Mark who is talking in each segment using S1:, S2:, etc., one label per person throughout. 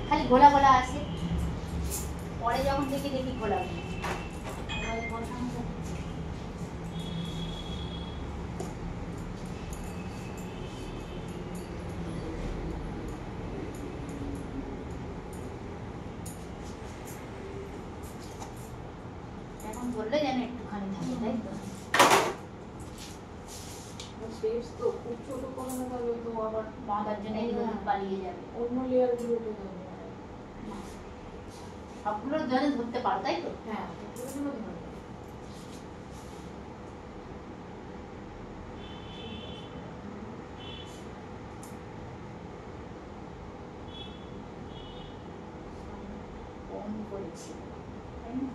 S1: খালি ঘোলা ঘোলা আসে, পরে যখন দেখি ঘোলা ঘোলা। এখন বললে যেন একটুখানি থাকে, তাই তো?
S2: তো খুব ছোট কোনো না তাহলে তো আবার
S1: বাঁধার জন্য এদিকে পালিয়ে যাবে,
S2: অন্য লেয়ার গুলো উঠে যাবে।
S1: সবগুলো জলে ধরতে পারো, তাই তো?
S2: হ্যাঁ, ওগুলো ধরে।
S1: কম করেছি, তাই না?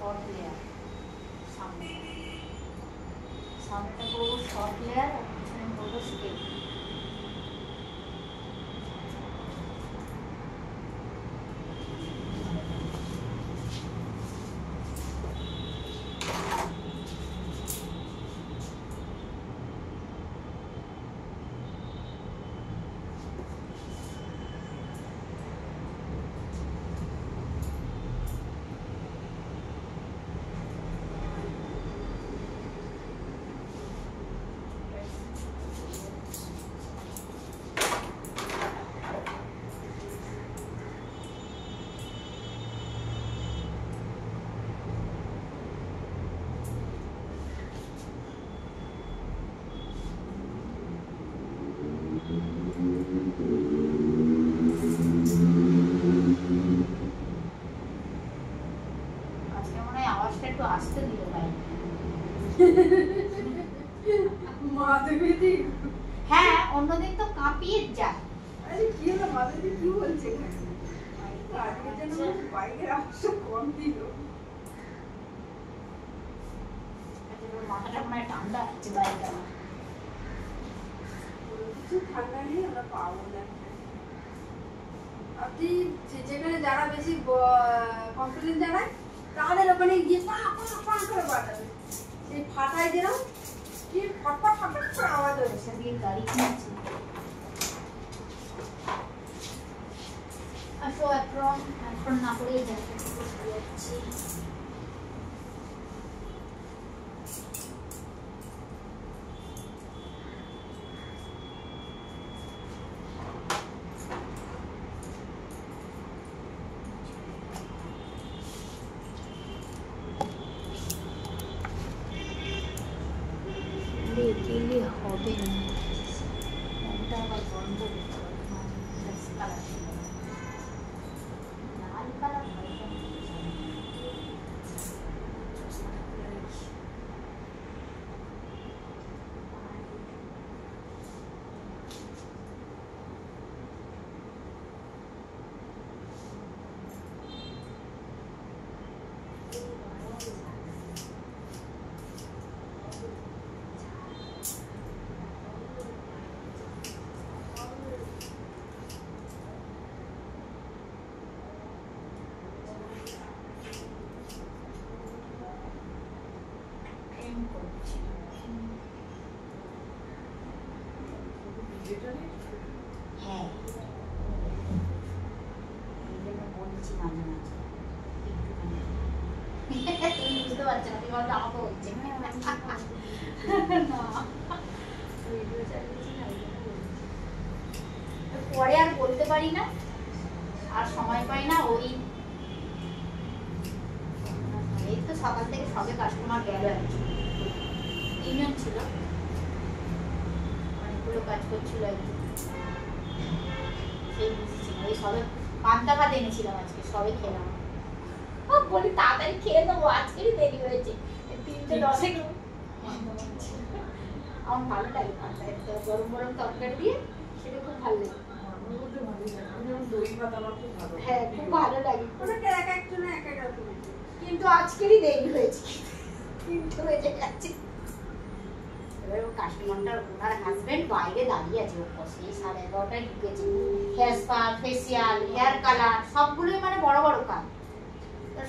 S1: শর্ট লেয়ার, সামনেটা করবো শর্ট লেয়ার আর পিছনে করবো স্কেপ। আজকে মনে হয় আওয়াজটা একটু আসতে দিল ভাই।
S2: মাধবীদি,
S1: হ্যাঁ, অন্যদিন তো কাঁপিয়ে যায়।
S2: আরে কি হলো মাধবীদি, কি বলছে আজকে যেন বাইকের আওয়াজটা কম দিল।
S1: মাথাটা মনে হয় ঠান্ডা আছে বাইকটা।
S2: কিছু ঠান্ডা নেই, আমরা পাবো না। আপনি যেখানে যারা বেশি কনফিডেন্স জানায় তাদের ওখানে গিয়ে পা পা পা করে বাজাবে, সেই ফাটায় যেরকম কি ফটফট ফটফট করে আওয়াজ হচ্ছে।
S1: সেদিন গাড়ি কিনেছি। আসো এখন না করেই যাচ্ছি। গেলে হবে না, মনটা আবার বন্ধ করতে হবে। লাল কালার হ্যাঁ, এই জন্য বলছি মাঝে মাঝে একটুখানি। তুমি বুঝতে পারছো না, তুমি বলছো আমাকে বলছে পরে আর বলতে পারি না, আর সময় পাই না। ওই এই তো সকাল থেকে সবে কাস্টমার গেল আর কি, 3 জন ছিল, অনেকগুলো কাজ করছিল আর কি, সেই বুঝেছি। ওই সবে পান্তা ভাত এনেছিলাম আজকে, সবে খেলাম। বলি তাড়াতাড়ি খেয়ে নেবো, আজকেরই দেরি হয়েছে 3:10। আমার ভালো লাগে পান্তা, গরম গরম তরকারি দিয়ে, সেটা খুব ভালো লাগে। হ্যাঁ, খুব ভালো লাগে, কিন্তু আজকেরই দেরি হয়েছে, কিন্তু হয়েছে গেছে। এবার ও কাস্টমারটার ওনার হাজবেন্ড বাইরে দাঁড়িয়ে আছে, ও সেই 11:30টায় ঢুকেছে। Hair spa, facial, hair colour সবগুলোই মানে বড় বড় কাজ,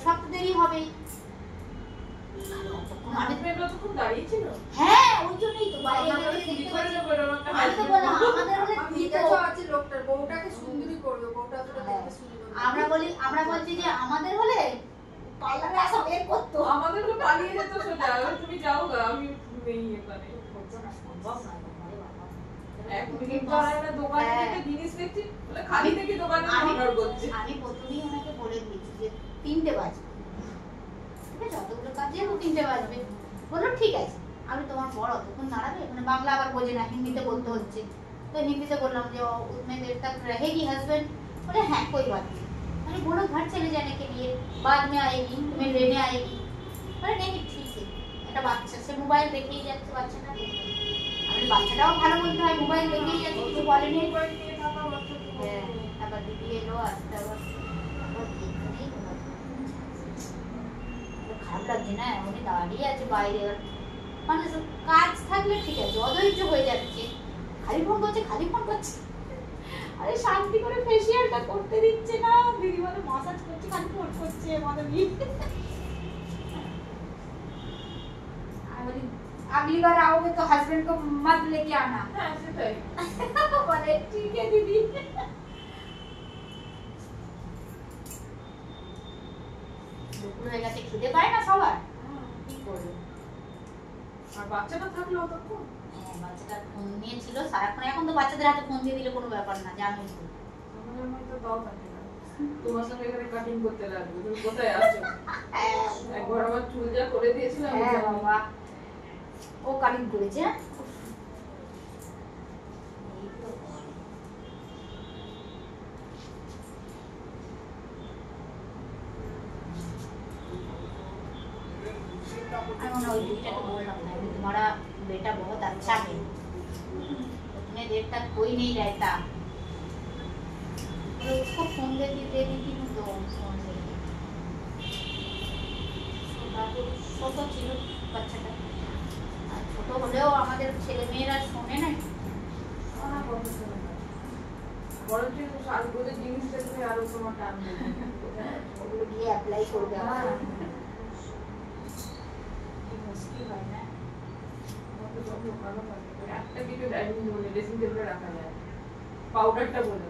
S1: সব তো দেরি হবেই। হ্যাঁ, ওই জন্যই তো বাইরে বলছি যে আমাদের হলে পার্লারে আসা বের করতো,
S3: আমাদের তো পালিয়ে যেত সোজা, তুমি যাও গা, আমি নেই এখানে।
S1: সম্ভব নয় বাবা।
S3: এক মিনিট পরে না দোকানে থেকে জিনিস দেখছি, বলে খালি থেকে দোকানে অর্ডার করছে।
S1: আমি প্রথমেই ওনাকে বলে দিয়েছি যে 3টে বাজবে, ঠিক আছে, যতগুলো কাজ যেহেতু 3টে বাজবে। বললো ঠিক আছে। আমি তোমার বড় তখন দাঁড়াবে, মানে বাংলা আবার বোঝে না, হিন্দিতে বলতে হচ্ছে। तो हिंदी से बोलना मुझे उतने देर तक रहेगी हस्बैंड, बोले हाँ कोई बात नहीं। मैंने बोलो घर चले जाने के लिए, बाद में आएगी तुम्हें लेने आएगी, बोले नहीं ठीक है। একটা বাচ্চা সে মোবাইল দেখেই যাচ্ছে, বাচ্চাটা আমি বাচ্চাটাও ভালো বলতে হয়, মোবাইল দেখেই যাচ্ছে, কিছু বলেনি। হ্যাঁ আবার দিদি এলো, আসতে আবার এখানেই খারাপ লাগছে না, উনি দাঁড়িয়ে আছে বাইরে। মানে কাজ থাকলে ঠিক আছে, অধৈর্য হয়ে যাচ্ছে, খালি ফোন করছে খালি ফোন করছে। আরে শান্তি করে ফেসিয়ালটা করতে দিচ্ছে না, দিদি বলে মাসাজ করছে খালি ফোন করছে আমাদের নিয়ে। अगली बार आओगे तो हस्बैंड को मत लेके आना।
S3: हाँ সেটাই
S1: बोले ठीक है दीदी। দুপুর হয়ে গেছে, খিদে পায় না সবার, কি করবে।
S3: আর বাচ্চাটা থাকলো তখন,
S1: হ্যাঁ বাচ্চাটা ফোন নিয়েছিল সারাক্ষণ, এখন তো বাচ্চাদের হাতে ফোন দিয়ে দিলে কোনো ব্যাপার না, জানোই তো।
S3: আমাদের মধ্যে তো দাও থাকে না, তোমার সঙ্গে এখানে কাটিং করতে লাগবে, তুমি কোথায় আছো? একবার আমার চুল যা করে দিয়েছিলাম।
S1: হ্যাঁ বাবা ও কাটিং করেছে। तुम्हारा बेटा बहुत अच्छा है, उतने देर तक कोई नहीं रहता। तो उसको फोन दे दी थी तो फोन दे दी। ছোট ছিল বাচ্চাটা, আর ছোট হলেও আমাদের ছেলে মেয়েরা শোনে না।
S3: বরঞ্চ সাজগোজের জিনিস দেখলে আরো তোমার টান দেবে,
S1: ওগুলো গিয়ে অ্যাপ্লাই করবে আমার। মুশকিল হয় না,
S3: একটা কিছু ডাইনিং টেবিলে ড্রেসিং টেবিলে রাখা যায়, পাউডারটা বলে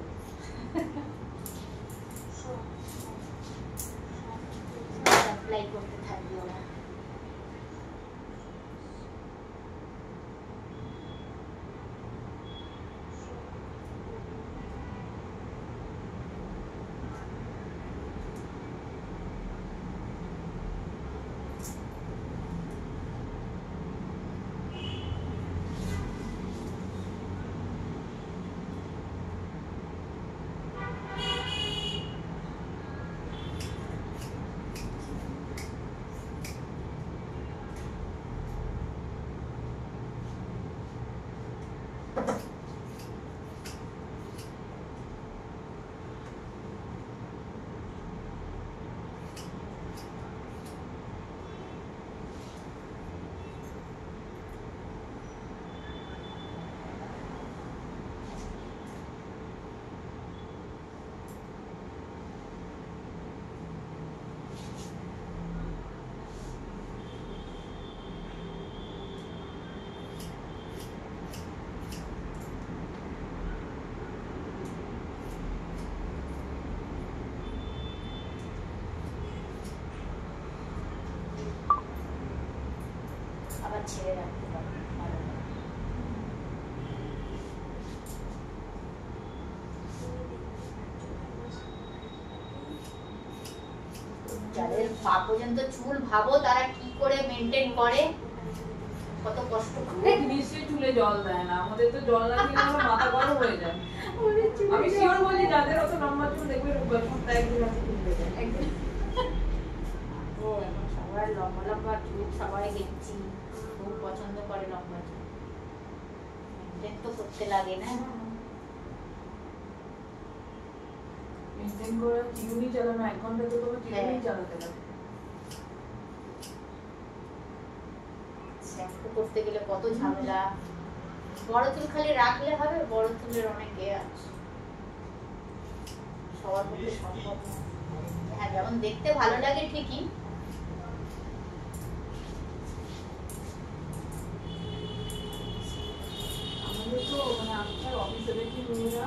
S1: অ্যাপ্লাই করতে থাকবে ওরা। আবার ছেড়ে রাখতে পারবে ভালো করে। যাদের পা পর্যন্ত চুল ভাবো তারা কি করে মেনটেন করে, কত কষ্ট করে।
S3: নিশ্চয়ই চুলে জল দেয় না, আমাদের তো জল না দিলে আমার মাথা গরম হয়ে যায়। আমি শিওর বলি যাদের অত লম্বা চুল দেখবে সপ্তাহে একদিন আছে চুল দেয় একদিন।
S1: ও এখন সবার লম্বা লম্বা চুল সবাই দেখছি খুব পছন্দ করে লম্বা চুল, মেনটেন তো করতে লাগে না।
S3: মেনটেন করে চিরুনি চালানো, 1 ঘন্টা তো তোমার চিরুনি চালাতে লাগে।
S1: শ্যাম্পু করতে গেলে কত ঝামেলা, বড় চুল খালি রাখলে হবে, বড় চুলের অনেক আছে, সবার পক্ষে সম্ভব না। হ্যাঁ যেমন দেখতে ভালো লাগে ঠিকই,
S3: আমাদের তো মানে আমি অফিসে দেখি মেয়েরা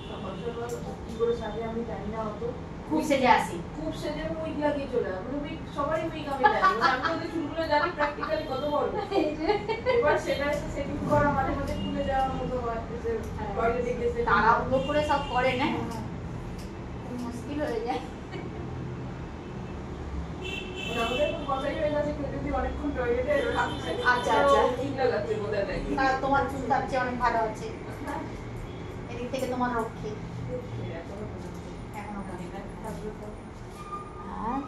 S3: সকাল সকাল কি করে সাজে আমি জানি না, অত
S1: খুব সেজে আসি,
S3: খুব সেজে উইক লাগিয়ে চলে যায়, মানে উইক সবারই উইক আমি জানি, আমি ওদের চুলগুলো জানি প্র্যাকটিক্যালি কত বড়, এবার সেটাই তো সেটিং করা মাঝে মাঝে খুলে যাওয়ার মতো হয়, যে টয়লেটে গেছে
S1: তাড়াহুড়ো করে সব করে না, মুশকিল হয়ে যায়।
S3: আমাদের তো কথাই হয়ে গেছে কেউ যদি অনেকক্ষণ টয়লেটে থাকছে,
S1: আচ্ছা আচ্ছা,
S3: ঠিক লাগাচ্ছে বোধহয় নাকি,
S1: তোমার চুল তার চেয়ে অনেক ভালো আছে, এদিক থেকে তোমার রক্ষে এখনো জানি না। হ্যাঁ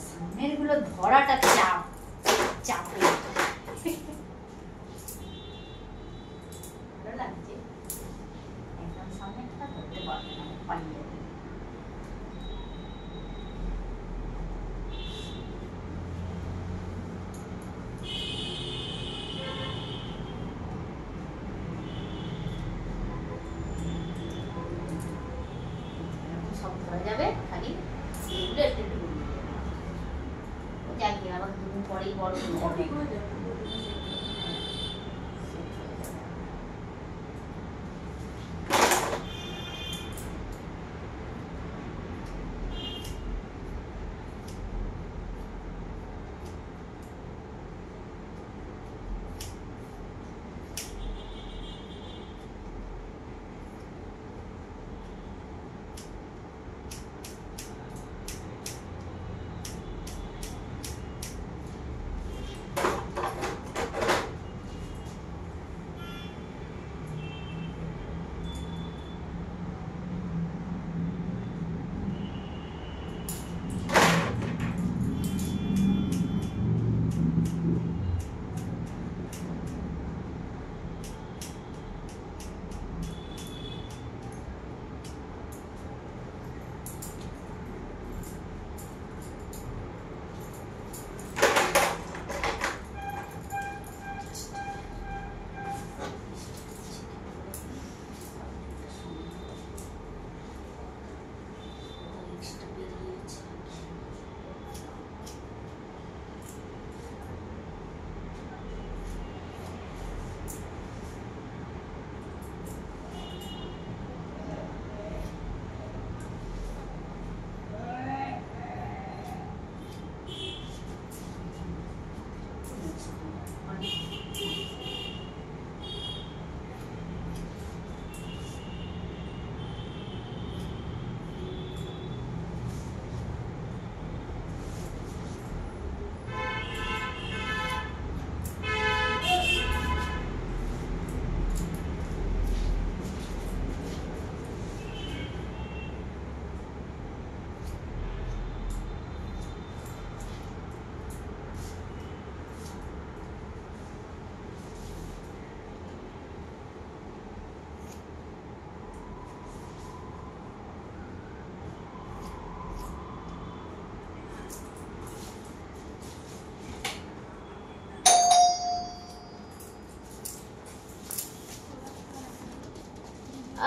S1: সামনের গুলো ধরাটা চাপ চাপ ভালো লাগছে, একদম সামনেটা ধরতে পারবে না পালিয়ে যাবে। সব ধরা যাবে, খালি এগুলো একটু একটু যাকে আবার দুদিন পরেই বড়
S3: ঠিক হয়ে যাবে।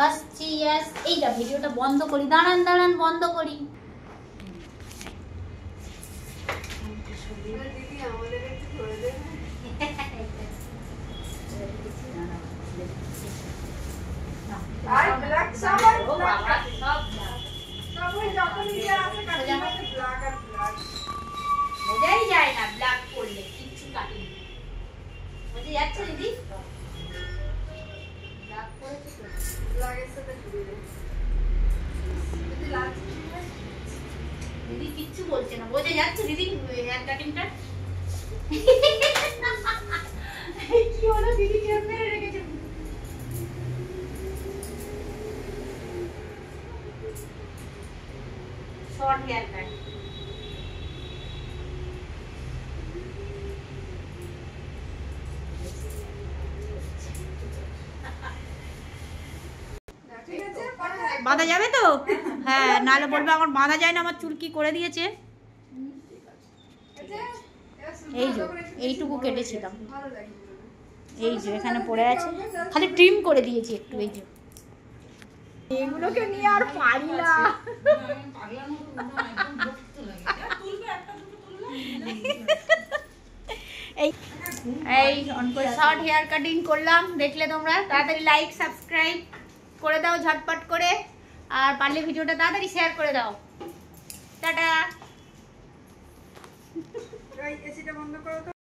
S1: আসছি এইটা ভিডিওটা বন্ধ করি, দাঁড়ান দাঁড়ান বন্ধ করি।
S2: দিদি আমাদের একটু ধরে দেবে। আর ব্ল্যাক সামান
S1: ও বাবা সব
S2: সবই যখন ইয়ে আছে কাটি মধ্যে ব্ল্যাক আর ব্ল্যাক
S1: বোঝাই যায় না ব্ল্যাক করলে কিচ্ছু কাটি বুঝে যাচ্ছে দিদি ব্ল্যাক করেছে তো
S2: ব্ল্যাকের সাথে জুড়ে দেবে। যদি লাল চিনি হয়,
S1: দিদি কিচ্ছু বলছে না, বোঝা যাচ্ছে দিদি হেয়ার কাটিংটা কি হলো, দিদি টেপ মেরে রেখেছে। শর্ট হেয়ার কাট,
S2: ঠিক আছে, কথা
S1: বাঁধা যাবে তো? হ্যাঁ, নাহলে বলবে আমার বাঁধা যায় না, আমার চুল কি করে দিয়েছে।
S2: আছে, এবার শুধু
S1: এই যে,
S2: যখন একটু বেশি
S1: এইটুকু
S2: বড়
S1: কেটেছিলাম।
S2: হয়ে গেছে, ভালো লাগে বলে।
S1: এই যে এখানে পড়ে আছে, খালি ট্রিম করে দিয়েছি একটু। এই যে এগুলোকে নিয়ে আর পারি না। এই এই শর্ট হেয়ার কাটিং করলাম, দেখলে তোমরা। তাড়াতাড়ি লাইক সাবস্ক্রাইব করে দাও ঝটপট করে, আর পারলে ভিডিওটা তাড়াতাড়ি শেয়ার করে দাও। টাটা।
S2: এই এসিটা বন্ধ করো তো।